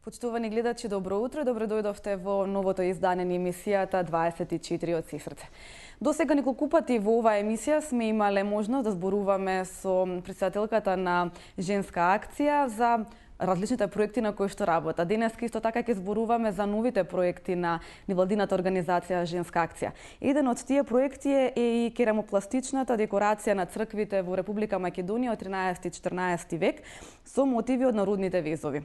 Почитувани гледачи, добро утро, добро дојдовте во новото издание на емисијата 24 од Сестрце. До сега неколку пати во оваа емисија сме имале можност да зборуваме со претседателката на Женска акција за различните проекти на кои што работа. Денес исто така ќе зборуваме за новите проекти на невладината организација Женска акција. Еден од тие проекти е и керамопластичната декорација на црквите во Република Македонија од 13-14 век со мотиви од народните везови.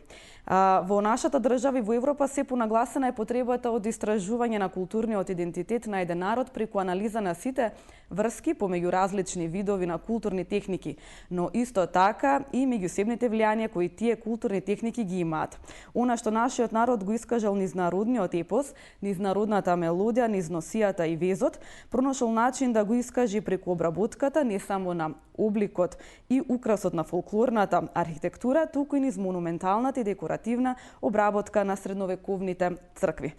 Во нашата држава и во Европа се понагласена е потребата од истражување на културниот идентитет на еден народ преку анализа на сите врски помеѓу различни видови на културни техники, но исто така и меѓусебните влијанија кои тие културни техники ги имаат. Она што нашиот народ го искажал низ народниот епос, низ народната мелодија, низ носијата и везот, пронашол начин да го искажи преку обработката не само на обликот и украсот на фолклорната архитектура, туку и низ монументалната и декоративна обработка на средновековните цркви.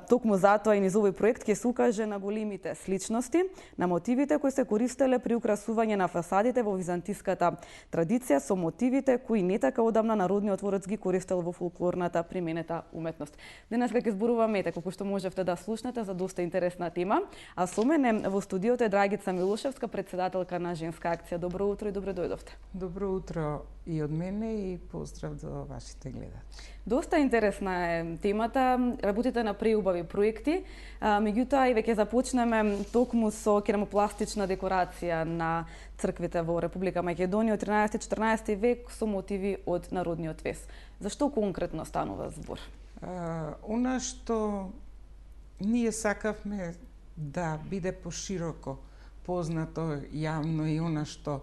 Токму затоа и низ овој проект ќе се укаже на големите сличности, на мотивите кои се користеле при украсување на фасадите во византиската традиција со мотивите кои не така одамна народниот творец ги користел во фолклорната применета уметност. Денес ќе зборуваме, колку што можевте да слушнете, за доста интересна тема, а со мене во студиото е Драгица Милошевска, претседателка на Женска акција. Добро утро и добро дојдовте. Добро утро и од мене и поздрав до вашите гледачи. Доста интересна е темата, работите на преубави проекти, меѓутоа и веќе започнеме токму со керамопластична декорација на црквите во Република Македонија од 13-14 век со мотиви од народниот вез. Зашто конкретно станува збор? Она што ние сакавме да биде пошироко познато јавно и она што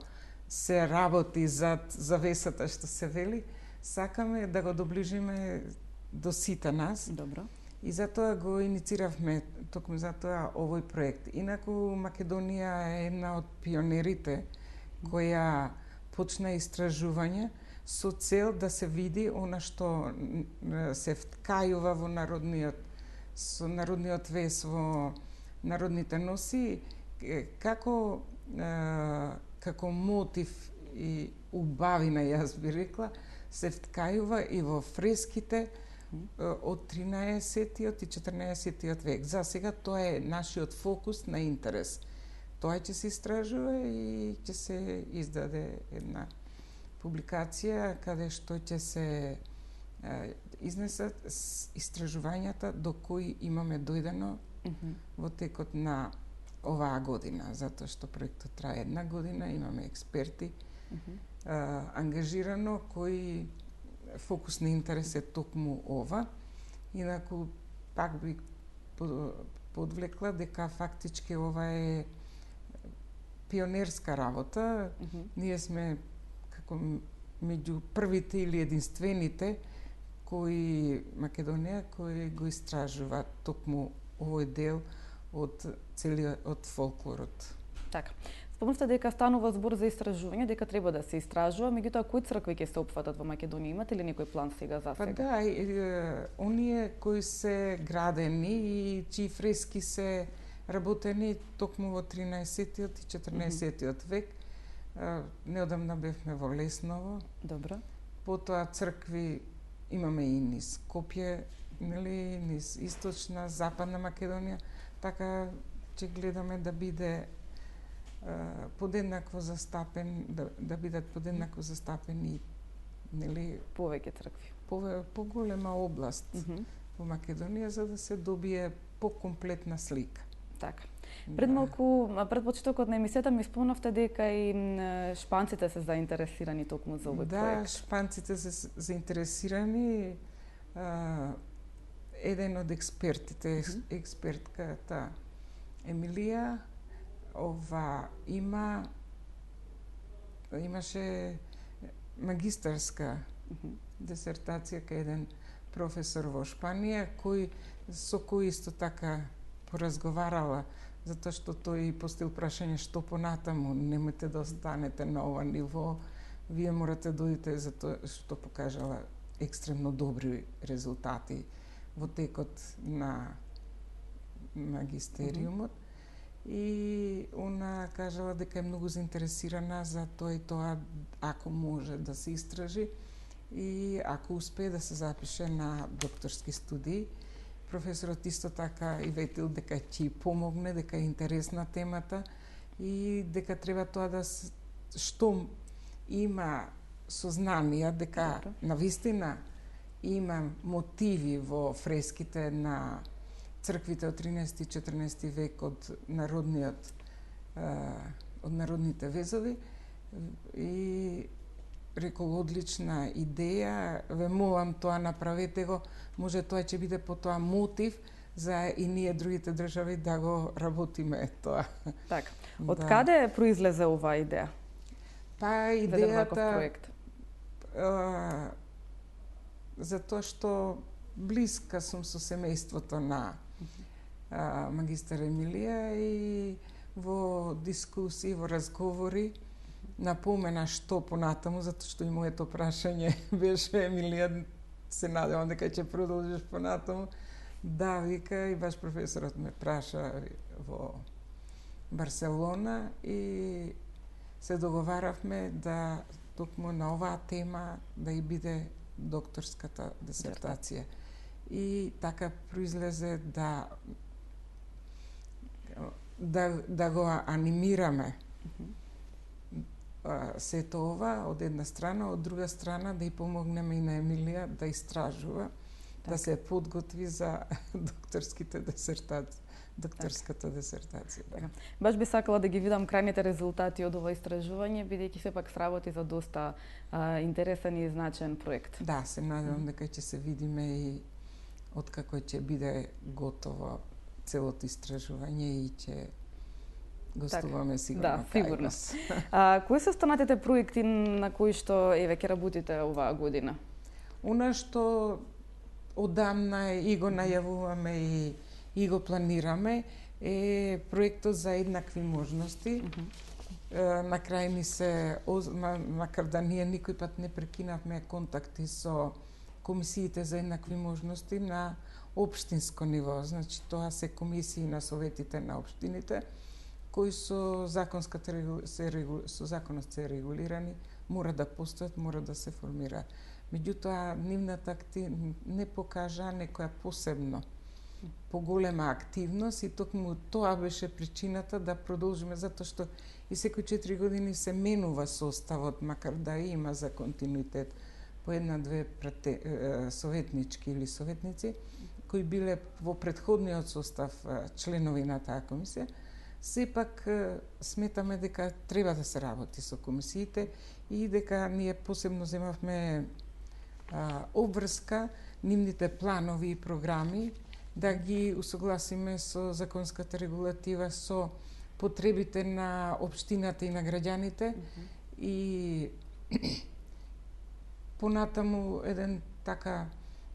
се работи зад завесата што се вели, сакаме да го доближиме до сите нас. Добро. И затоа го иницииравме токму затоа овој проект. Инаку Македонија е една од пионерите која почна истражување со цел да се види она што се вткајува во народниот вес, во народните носи, како мотив и убавина, јас би рекла, се вткајува и во фреските од 13-тиот и 14-тиот век. За сега тоа е нашиот фокус на интерес. Тоа ќе се истражува и ќе се издаде една публикација каде што ќе се изнесат истражувањата до кои имаме дојдено во текот на оваа година, затоа што проектот трае една година, имаме експерти ангажирано кои фокус на интерес е токму ова. Инаку пак би подвлекла дека фактички ова е пионерска работа. Ние сме како меѓу првите или единствените кои Македонија кои го истражува токму овој дел од фолклорот. Така. Спомнавте дека станува збор за истражување, дека треба да се истражува, меѓутоа кои цркви ќе се опфатат во Македонија? Имате ли некој план сега за сега? Па да, оние кои се градени и чии фрески се работени токму во 13-тиот и 14-тиот век. Неодамна бевме во Лесново. Добро. Потоа цркви имаме и низ Скопје, нели, низ источна, западна Македонија, така ќе гледаме да биде подеднакво застапен, да бидат подеднакво застапени, нели, повеќе цркви. Поголема област во Македонија за да се добие покомплетна слика. Така. Пред малку, пред почетокот на емисијата ми спомнавте дека и шпанците се заинтересирани токму за овој проект. Да, шпанците се заинтересирани. Еден од експертите, експертката Емилија, имаше магистарска дисертација кај еден професор во Шпанија, со кој исто така поразговарала, затоа што тој поставил прашање што понатаму, немате да останете на ова ниво, вие морате да дојдете, затоа што покажала екстремно добри резултати во текот на магистериумот. И она кажала дека е многу заинтересирана за тоа и тоа, ако може да се истражи. и ако успее да се запише на докторски студии, професорот исто така и ветил дека ќе помогне, дека е интересна темата и дека треба тоа да што има сознанија дека навистина има мотиви во фреските на црквите од 13 и 14 век од народните везови и рекол одлична идеја, ве молам тоа направете го, може тоа ќе биде потоа мотив за и ние другите држави да го работиме тоа. Така. Од каде произлезе оваа идеја? Па идејата затоа што блиска сум со семејството на магистар Емилија и во дискусии, во разговори напомена што понатаму, затоа што и моето прашање беше Емилија, се надевам дека ќе продолжиш понатаму. Да, вика, и баш професорот ме праша во Барселона и се договаравме да токму на оваа тема да и биде докторската дисертација. И така произлезе да го анимираме сето ова од една страна, од друга страна да и помогнеме и на Емилија да истражува, да се подготви за докторската дисертација. Така. Баш би сакала да ги видам крајните резултати од ова истражување, бидејќи сепак сработи за доста интересен и значен проект. Да, се надевам дека ќе се видиме и откако ќе биде готово целото истражување и ќе гостуваме сигурно кај вас. Кои се останатите проекти на кои што ќе работите оваа година? Она што одамна и го најавуваме и го планираме е проектот за еднакви можности. На крај ни се, макар да ние никој пат не прекинавме контакти со комисиите за еднакви можности на општинско ниво. Значи, тоа се комисии на советите на општините, кои со законот се регулирани, мора да постојат, мора да се формира. Меѓутоа, нивната не покажа некоја посебно поголема активност и токму тоа беше причината да продолжиме, затоа што и секој 4 години се менува составот, макар да има за континуитет по една-две советнички или советници, кои биле во претходниот состав членови на таа комисија. Сепак сметаме дека треба да се работи со комисиите и дека ние посебно земавме обврска нивните планови и програми да ги усогласиме со законската регулатива, со потребите на општината и на граѓаните и понатаму еден така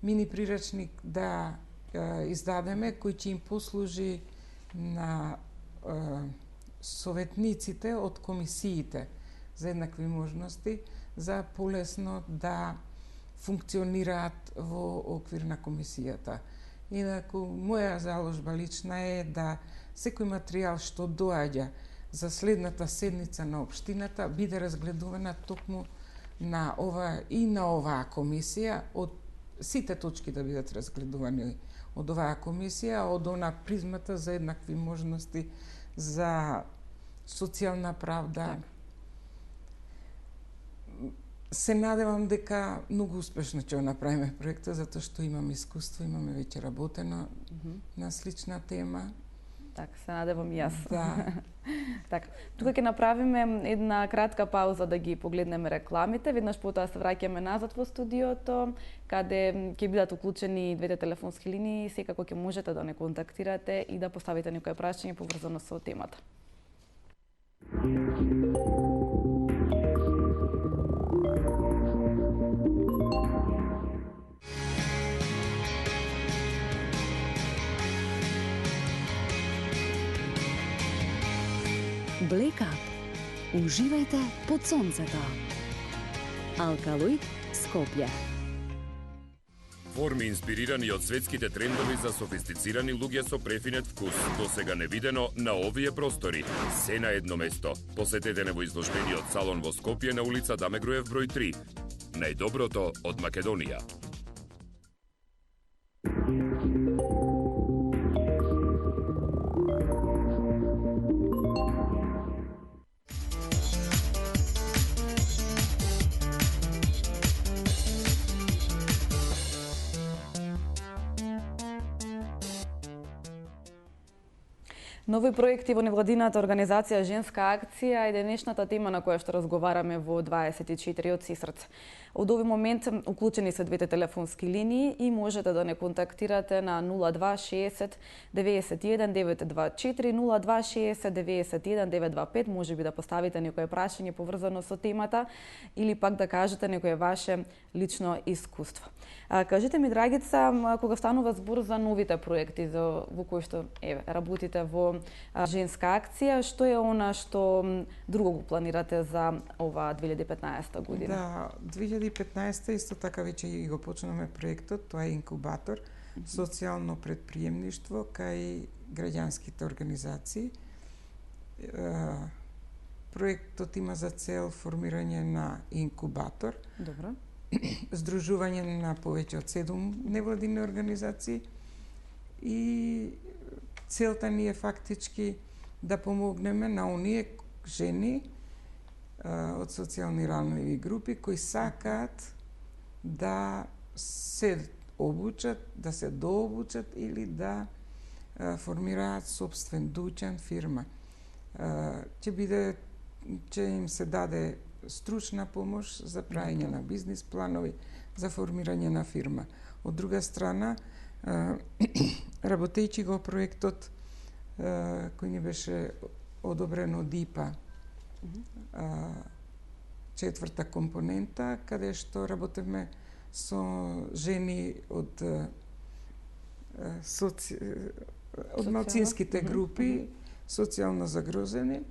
мини прирачник да издадеме кој ќе им послужи на советниците од комисиите за еднакви можности за полесно да функционираат во оквир на комисијата. Инаку, моја заложба лична е да секој материјал што доаѓа за следната седница на општината биде разгледувана токму на оваа комисија, од сите точки да бидат разгледувани од оваа комисија, од она призмата за еднакви можности, за социјална правда. Се надевам дека многу успешно ќе го направиме проектот, затоа што имам искуство, имаме веќе работено на слична тема. Така, се надевам и јас. Да. Така, тука ќе направиме една кратка пауза да ги погледнеме рекламите, веднаш потоа се враќаме назад во студиото, каде ќе бидат уклучени двете телефонски линии, секако ќе можете да не контактирате и да поставите некое прашање поврзано со темата. Black Up. Уживајте под сонцето. Алкалоид Скопје. Форми инспирирани од светските трендови за софистицирани луѓе со префинет вкус, досега невидено на овие простори. Се на едно место. Посетете во изложбениот салон во Скопје на улица Даме Груев број 3. Најдоброто од Македонија. Нови проекти во невладината организација Женска акција е денешната тема на која што разговараме во 24 од Сисрц. Од овој момент уклучени се двете телефонски линии и можете да не контактирате на 0260 91 924 0260 91 925, можеби да поставите некое прашање поврзано со темата или пак да кажете некое ваше лично искуство. Кажете ми, Драгица, кога станува збор за новите проекти во кои што работите во Женска акција, што е она што друго го планирате за ова 2015 година? Да, 2015 исто така веќе и го почнаме проектот, тоа е инкубатор, социјално предприемништво кај граѓанските организации. Проектот има за цел формирање на инкубатор, Добро. здружување на повеќе од 7 невладини организации и целта ни е фактички да помогнеме на оние жени од социјални ранливи групи кои сакаат да се обучат, да се дообучат или да формираат собствен дуќан, фирма. Ќе им се даде стручна помош за правење на бизнис планови, за формирање на фирма. Од друга страна, работејќи го проектот кој ни беше одобрен од ИПА, четврта компонента, каде што работевме со жени од малцинските групи, социјално загрозени.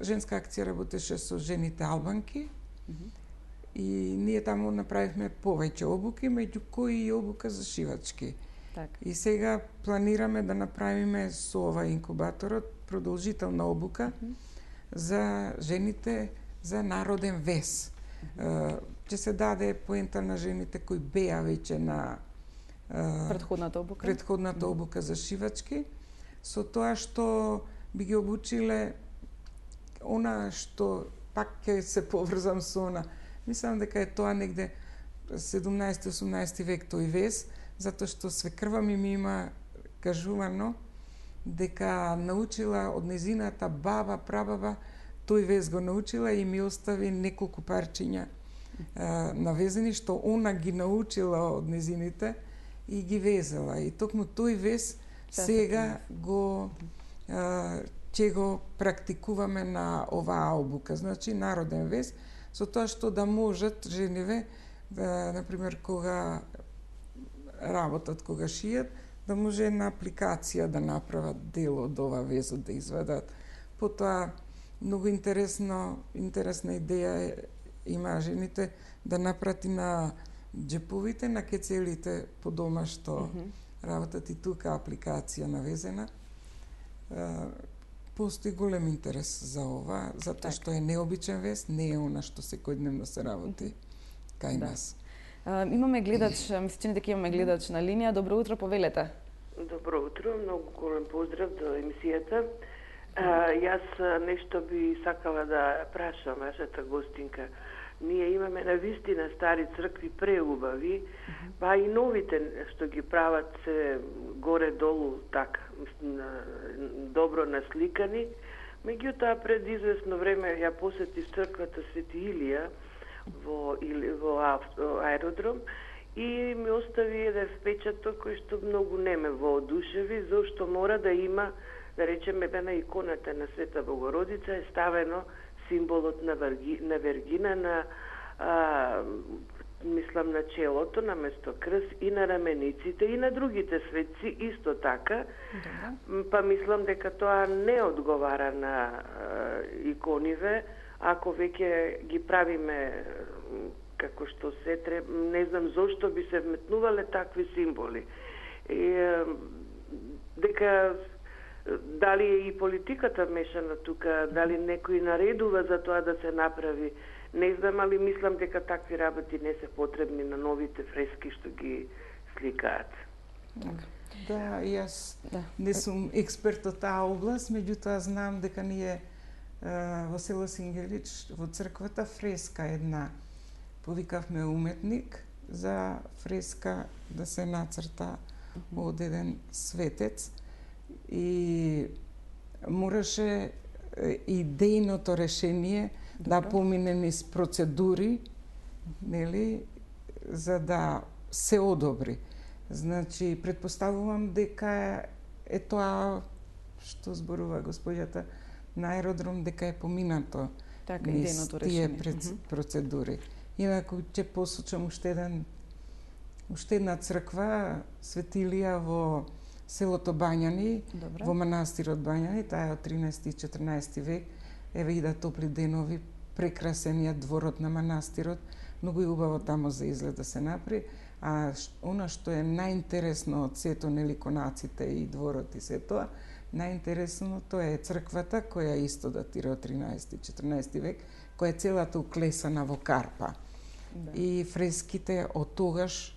Женска акција работеше со жените албанки и ние таму направивме повеќе обуки, меѓу кои и обука за шивачки. Так. И сега планираме да направиме со ова инкубаторот продолжителна обука за жените за народен вес. Ќе се даде поента на жените кои беа веќе на предходната обука за шивачки, со тоа што би ги обучиле она што пак ќе се поврзам со она. Мислам дека е тоа негде 17-18 век тој вес, затоа што свекрва ми има кажувано дека научила од незината баба, прабаба, тој вес го научила и ми остави неколку парчиња навезени, што она ги научила од незините и ги везела. И токму тој вес сега го ќе го практикуваме на оваа обука. Значи, народен вес, со тоа што да можат жениве, например, кога работат, кога шијат, да може една апликација да направат дел од ова везот, да извадат. Потоа, многу интересна идеја има жените да напрати на џеповите, на кецелите по дома што работат и тука апликација навезена. Постои голем интерес за ова, затоа што е необичен вес, не е она што секојдневно се работи кај нас. Имаме гледач, ми се чини дека имаме гледач на линија. Добро утро, повелете. Добро утро, многу голем поздрав до емисијата. Јас нешто би сакала да прашам вашата гостинка. Ние имаме на вистина стари цркви преубави, па и новите што ги прават се горе-долу така, добро насликани. Меѓутоа, пред известно време ја посетив црквата Свети Илија во аеродром и ми остави еден впечаток кој што многу не ме воодушеви, зашто мора да има, да речеме, на иконата на Света Богородица е ставено символот на Вергина, мислам на челото, на место крст и на рамениците и на другите светци исто така. Па мислам дека тоа не одговара на икониве, ако веќе ги правиме како што се треба, не знам зошто би се вметнувале такви символи. Дека Дали е и политиката мешана тука, дали некој наредува за тоа да се направи, не знам, али мислам дека такви работи не се потребни на новите фрески што ги сликаат. Да, јас не сум експерт од таа област, меѓутоа знам дека ние во село Сингелич, во црквата, фреска една. Повикавме уметник за фреска да се нацрта од еден светец и мораше идејното решение да помине низ процедури, нели, за да се одобри. Значи, предпоставувам дека е тоа што зборува госпоѓата на аеродром, дека е поминато низ тие процедури. Инаку ќе посочам уште една црква, светилија во селото Бањани, во манастирот Бањани, таа е од 13 и 14 век. Еве и да топли денови, прекрасениот дворот на манастирот, многу е убаво тамо за изглед да се направи. А она што е најинтересно од сето, нели, конаците и дворот и се тоа, најинтересното е црквата, која исто датира од 13 и 14 век, која е целата уклесана во карпа. И фреските од тогаш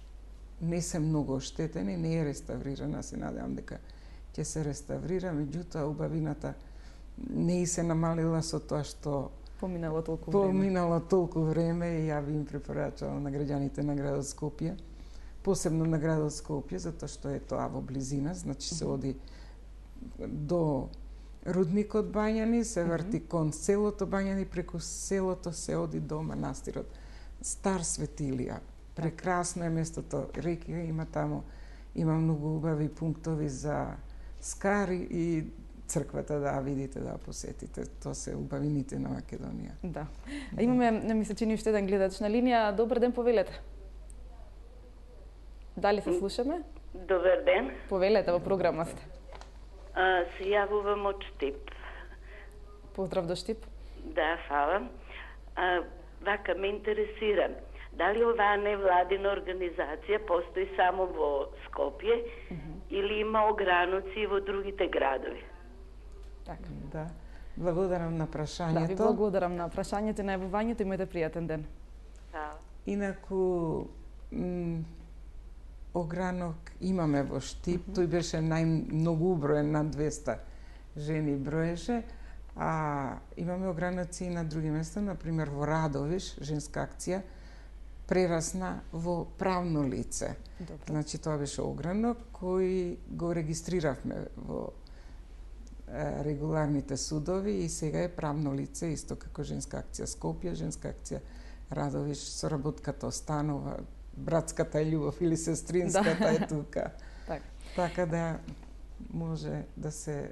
не се многу оштетени, не е реставрирана, се надевам дека ќе се реставрира, меѓутоа убавината не и се намалила со тоа што поминало толку време и ја би им препорачала на граѓаните на градот Скопје, посебно на градот Скопје, затоа што е тоа во близина, значи се оди до рудникот Бањани, се врти кон селото Бањани, преку селото се оди до манастирот Стар Светилија. Прекрасно е местото, реки има тамо, има многу убави пунктови за скари и црквата да видите, да посетите. Тоа се убавините на Македонија. Да. Имаме, ми се чини, уште еден гледач на линија. Добар ден, повелете. Дали се слушаме? Добар ден. Повелете, во програма сте. Се јавувам од Штип. Поздрав до Штип. Да, фала. Вака ме интересирам. Дали оваа невладина организација постои само во Скопје или има ограници во другите градови? Така. Да. Благодарам на прашањето. Да, ви благодарам на прашањето и на јавувањето. Имате пријатен ден. Да. Инаку огранок имаме во Штип, тој беше најмногу уброен, над 200 жени броеше, а имаме огранаци и на други места, например во Радовиш, женска акција, прерасна во правно лице. Добре. Значи тоа беше огранок кој го регистриравме во регуларните судови и сега е правно лице, исто како женска акција Скопје, женска акција Радовиш, соработката останува, братската љубов или сестринската е тука. Така да може да се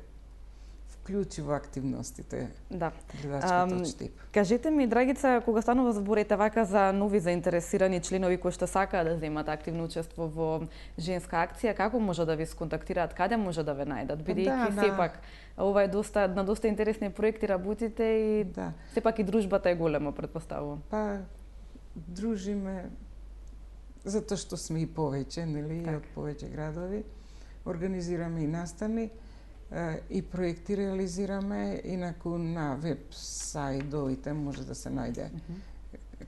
вклучи во активностите гледачките од Штип. Кажете ми, Драгица, кога станува зборете вака за нови заинтересирани членови кои што сакаат да земат активно учество во женска акција, како може да ви сконтактираат, каде може да ве најдат? Бидејќи сепак ова е на доста интересни проекти работите и сепак и дружбата е голема, претпоставувам. Па дружиме затоа што сме и повеќе, нели, од повеќе градови. Организираме и настани и проекти реализираме, инаку на веб сајдовите може да се најде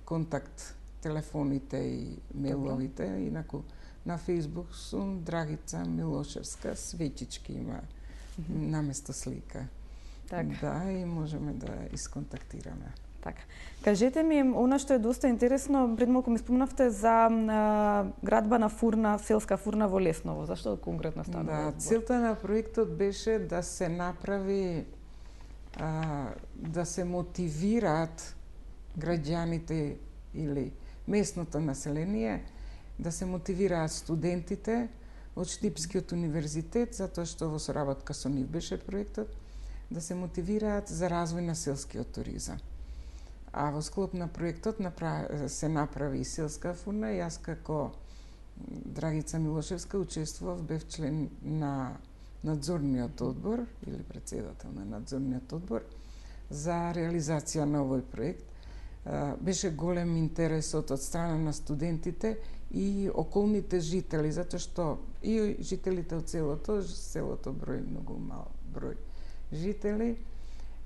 контакт, телефоните и мейловите, инаку на Facebook сум Драгица Милошевска, свечички има наместо слика. Да, и можеме да исконтактираме. Така. Кажете ми, она што е доста интересно, пред малку ми спомнавте за градбана фурна, селска фурна во Лесново. Зашто конкретно станува? Да, целта на проектот беше да се направи, да се мотивираат граѓаните или местното население, да се мотивираат студентите од Штипскиот универзитет, затоа што во соработка со нив беше проектот, да се мотивираат за развој на селскиот туризам. А во склоп на проектот се направи и селска фурна. Јас како Драгица Милошевска учествував, бев член на надзорниот одбор или председател на надзорниот одбор за реализација на овој проект. Беше голем интересот од страна на студентите и околните жители, затоа што и жителите од селото брои многу број жители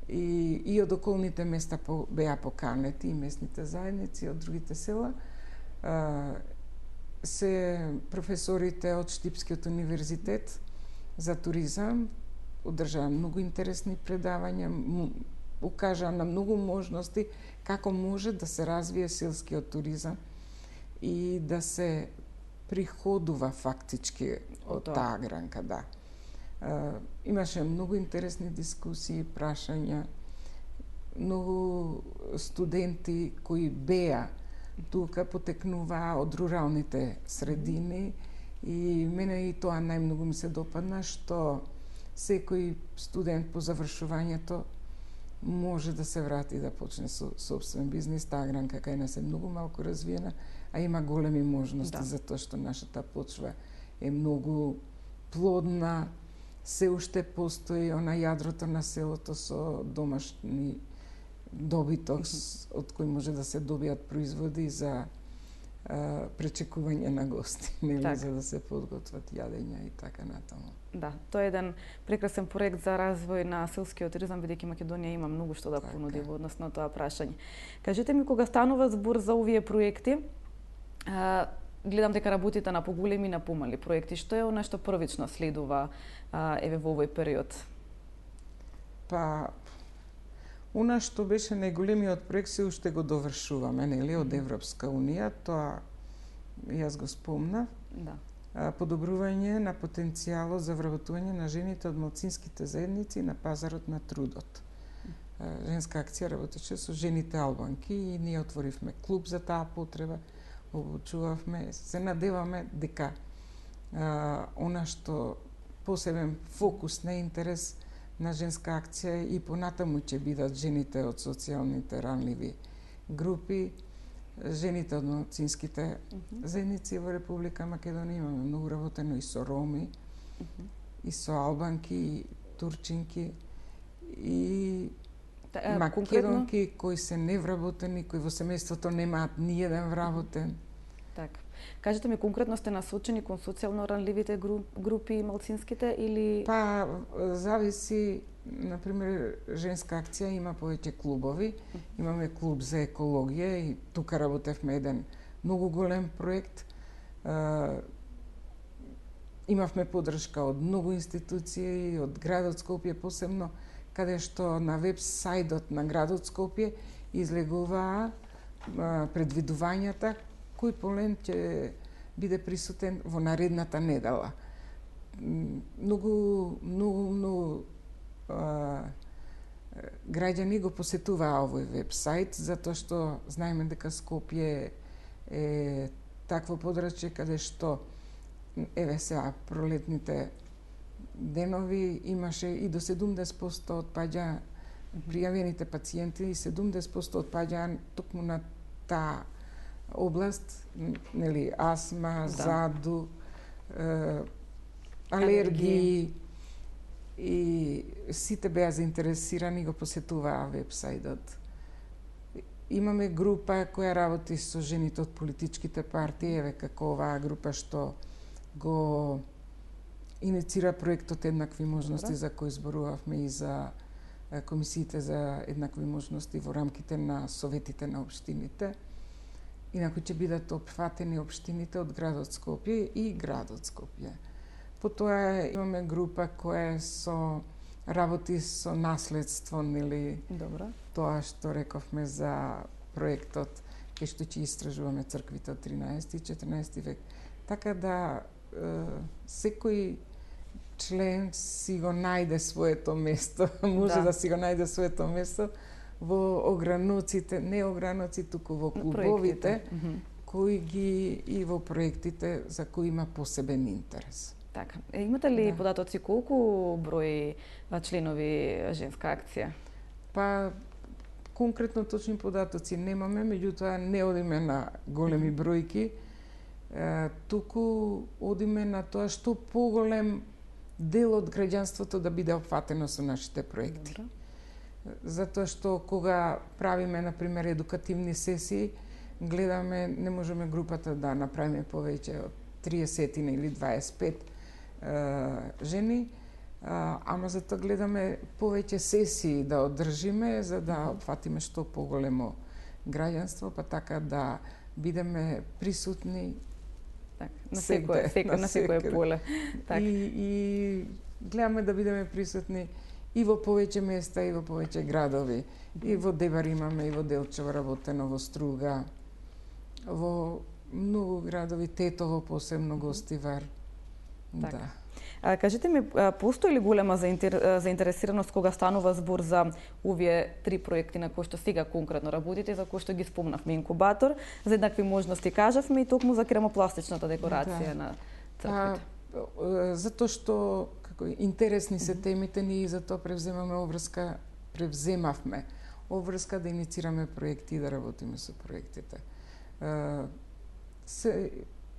и од околните места беа поканети и местните заедници од другите села. Се професорите од Штипскиот универзитет за туризам одржаа многу интересни предавања, укажаа на многу можности како може да се развие селскиот туризам и да се приходува фактички од таа гранка, да. Имаше многу интересни дискусии, прашања, многу студенти кои беа тука потекнуваа од руралните средини и мене и тоа најмногу ми се допадна, што секој студент по завршувањето може да се врати да почне со собствен бизнис. Таа гранка кај нас е многу малку развиена, а има големи можности, затоа што нашата почва е многу плодна, се уште постои она јадрото на селото со домашни добиток од кој може да се добијат производи за пречекување на гости, нели, за да се подготват јадења и така натаму. Да, тоа е еден прекрасен проект за развој на селскиот туризам, бидејќи Македонија има многу што да понуди во однос на тоа прашање. Кажете ми, кога станува збор за овие проекти, гледам дека работите на поголеми и на помали проекти. Што е она што првично следува еве во овој период? Па, она што беше најголемиот проект се уште го довршуваме, нели, од Европска унија, тоа јас го спомнав. Да. Подобрување на потенцијалот за вработување на жените од малцинските заедници на пазарот на трудот. Женска акција работеше со жените албанки и ние отворивме клуб за таа потреба, обучувавме, се надеваме дека она што посебен фокус на интерес на женска акција и понатаму ќе бидат жените од социјалните ранливи групи, жените од малцинските заедници во Република Македонија. Имаме многу работено и со роми, и со албанки, и турчинки, и македонки кои се невработени, кои во семејството немаат ни еден вработен. Така. Кажете ми, конкретно сте насочени кон социјално ранливите групи малцинските или... Па, зависи, например, женска акција има повеќе клубови. Имаме клуб за екологија и тука работевме еден многу голем проект. Имавме поддршка од многу институции, од градот Скопје посебно, каде што на веб сајдот на градот Скопје излегуваа предвидувањата кој полен ќе биде присутен во наредната недела. Многу граѓани го посетуваа овој веб-сајт, затоа што знаеме дека Скопје е такво подрачје каде што, еве сега, пролетните денови имаше и до 70% отпаѓа пријавените пациенти и 70% отпаѓа токму на таа област, нели, астма, заду, алергии, и сите беа заинтересирани и го посетуваа веб-сајдот. Имаме група која работи со жените од политичките партии, еве како оваа група што го иницира проектот Еднакви можности за кој зборувавме и за комисиите за еднакви можности во рамките на советите на општините. Инаку ќе бидат опфатени општините од градот Скопје и градот Скопје. Потоа имаме група која работи со наследство, нели? Добро. Тоа што рековме за проектот кај што ќе истражуваме црквите од 13 и 14 век. Така да секој член си го најде своето место, може да си го најде своето место во ограноците, не ограноци, туку во клубовите, кои ги и во проектите за кои има посебен интерес. Така. Имате ли податоци колку број членови женска акција? Па, конкретно точни податоци немаме, меѓутоа не одиме на големи бројки, туку одиме на тоа што поголем дел од граѓанството да биде опфатено со нашите проекти. Добро. Затоа што кога правиме, например, едукативни сесии, гледаме, не можеме групата да направиме повеќе од 30 или 25 жени, ама затоа гледаме повеќе сесии да одржиме за да опфатиме што поголемо граѓанство, па така да бидеме присутни Так, на секое поле. Так. И гледаме да бидеме присутни и во повеќе места, и во повеќе градови. И во Дебар имаме, и во Делчево работено, во Струга, во многу градови, Тетово посебно, Гостивар. Так. Да. Кажете ми, постои ли голема заинтересираност кога станува збор за овие 3 проекти на кои што сега конкретно работите, за кои што ги спомнавме, инкубатор, за еднакви можности кажавме и токму за керамопластичната декорација на црквите? Затоа што интересни се темите, ние затоа превземавме обврска да иницираме проекти и да работиме со проектите.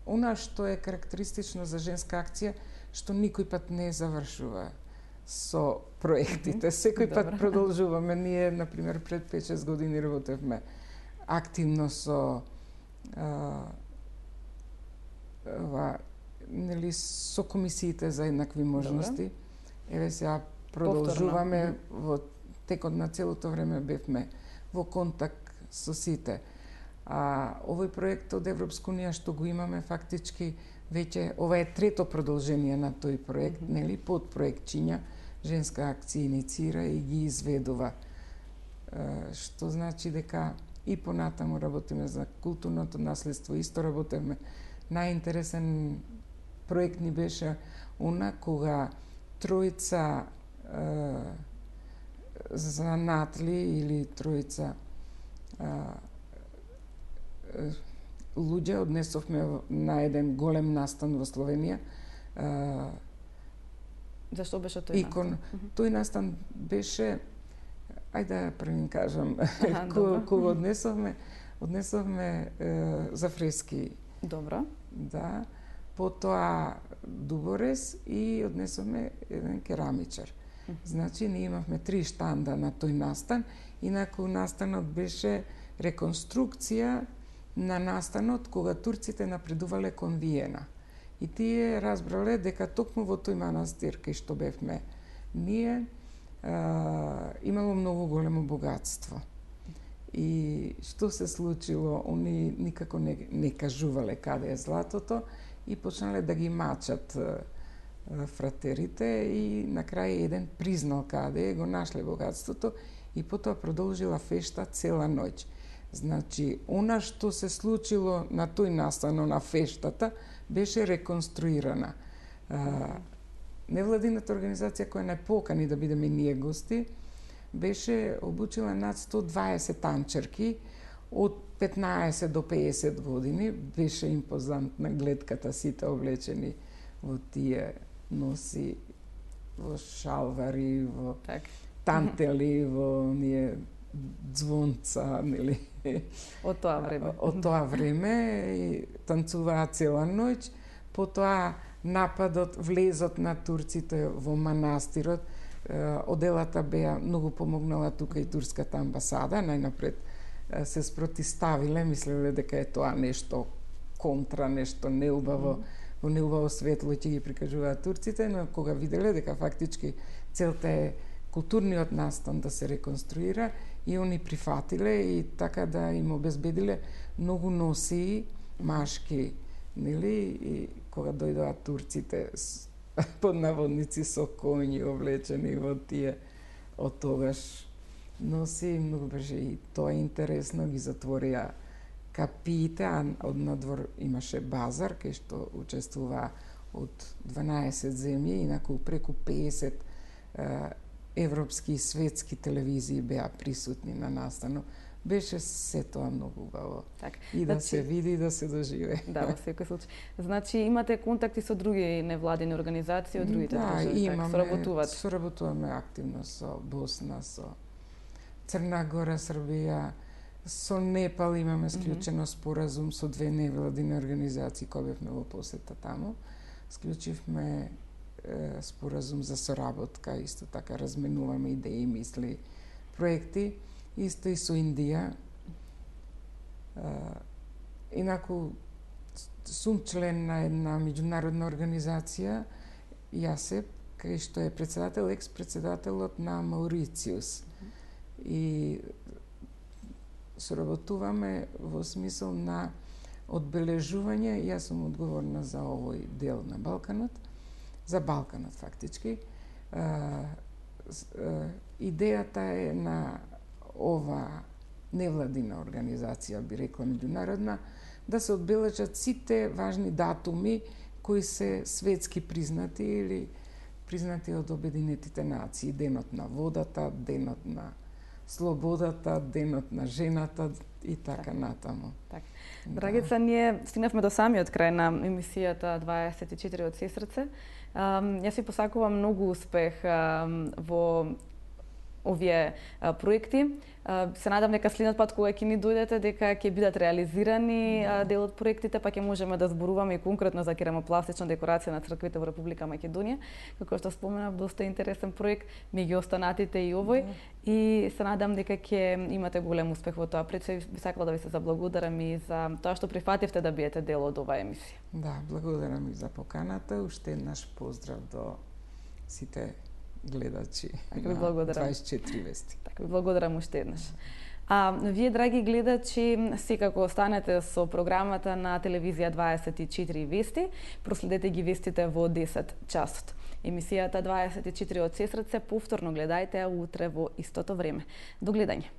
Она што е карактеристично за женска акција, што никој пат не завршува со проектите. Секој пат продолжуваме. Ние, например, пред 5-6 години работевме активно со со комисиите за еднакви можности. Еве сега продолжуваме во текот на целото време бевме во контакт со сите. Овој проект од Европска унија што го имаме фактички веќе ова е трето продолжение на тој проект, нели, под проектчиња женска акција иницира и ги изведува. Што значи дека и понатаму работиме за културното наследство, исто работиме. Најинтересен проект ни беше она кога тројца занатли или тројца луѓе однесовме на еден голем настан во Словенија. Зашто беше тој настан? Тој настан беше, ајде да првин кажам, кога однесовме за фрески. Добро. Да, потоа дуборез и однесовме еден керамичар. Значи, ние имавме 3 штанда на тој настан, инаку настанот беше реконструкција на настанот кога турците напредувале кон Виена. И тие разбрале дека токму во тој манастир кај што бевме ние имало многу големо богатство. И што се случило? Они никако не кажувале каде е златото и почнале да ги мачат фратерите и на крај еден признал каде го нашле богатството и потоа продолжила фешта цела ноќ. Значи, она што се случило на тој настан на фештата беше реконструирана. Невладината организација која не покани да бидеме ние гости, беше обучила над 120 танчерки од 15 до 50 години. Беше импозантна гледката, сите облечени во тие носи, во шалвари, во тантели, во ние звонца, нели? Од тоа време. Од тоа време и танцуваа цела ноќ, потоа нападот, влезот на турците во манастирот, оделата беа многу помогнала тука и турската амбасада, најнапред се спротиставиле, мислеле дека е тоа нешто контра, нешто неубаво, во неубаво светло ќе ги прикажуваат турците, но кога виделе дека фактички целта е културниот настан да се реконструира, и они прифатиле и така да им обезбедиле многу носи машки, нели, и кога дојдоа турците под наводници со коњи облечени во тие од тогаш носи, многу беше и тоа интересно, ги затворија капиите, а од надвор имаше базар кај што учествува од 12 земји, инаку преку 50 европски и светски телевизии беа присутни на настанот. Беше се тоа многу убаво. И да се види и да се доживе. Да, во секој случај. Значи имате контакти со други невладини организации од другите држави, така соработувате? Соработуваме активно со Босна, со Црна Гора, Србија, со Непал имаме склучено споразум со 2 невладини организации кои бевме во посета таму. Склучивме споразум за соработка, исто така разменуваме идеи, мисли, проекти, исто и со Индија. Инаку сум член на една меѓународна организација, ЈАСЕП, кај што е председател, екс-председателот на Маурициус. И соработуваме во смисол на одбележување, јас сум одговорна за овој дел на Балканот, за Балканот фактички. Идејата е на ова невладина организација, би рекла меѓународна, да се одбележат сите важни датуми кои се светски признати или признати од Обединетите нации. Денот на водата, денот на слободата, денот на жената и така натаму. Так. Драгица, ние стигнавме до самиот крај на емисијата 24 од Сесрце. Јас ви посакувам многу успех во овие проекти. Се надам дека следниот пат кога ќе ни дојдете дека ќе бидат реализирани дел од проектите, па ќе можеме да зборуваме и конкретно за керамопластична декорација на црквите во Република Македонија. Како што споменав, доста интересен проект, меѓу останатите и овој. И се надам дека ќе имате голем успех во тоа. Пред се би сакала да ви се заблагодарам и за тоа што прифативте да биете дел од оваа емисија. Да, благодарам и за поканата. Уште еднаш поздрав до сите гледачи на 24 вести. Така ви благодарам уште еднаш. А вие, драги гледачи, секако останете со програмата на телевизија 24 вести. Проследете ги вестите во 10 часот. Емисијата 24 од Сесрце повторно гледајте утре во истото време. До гледање.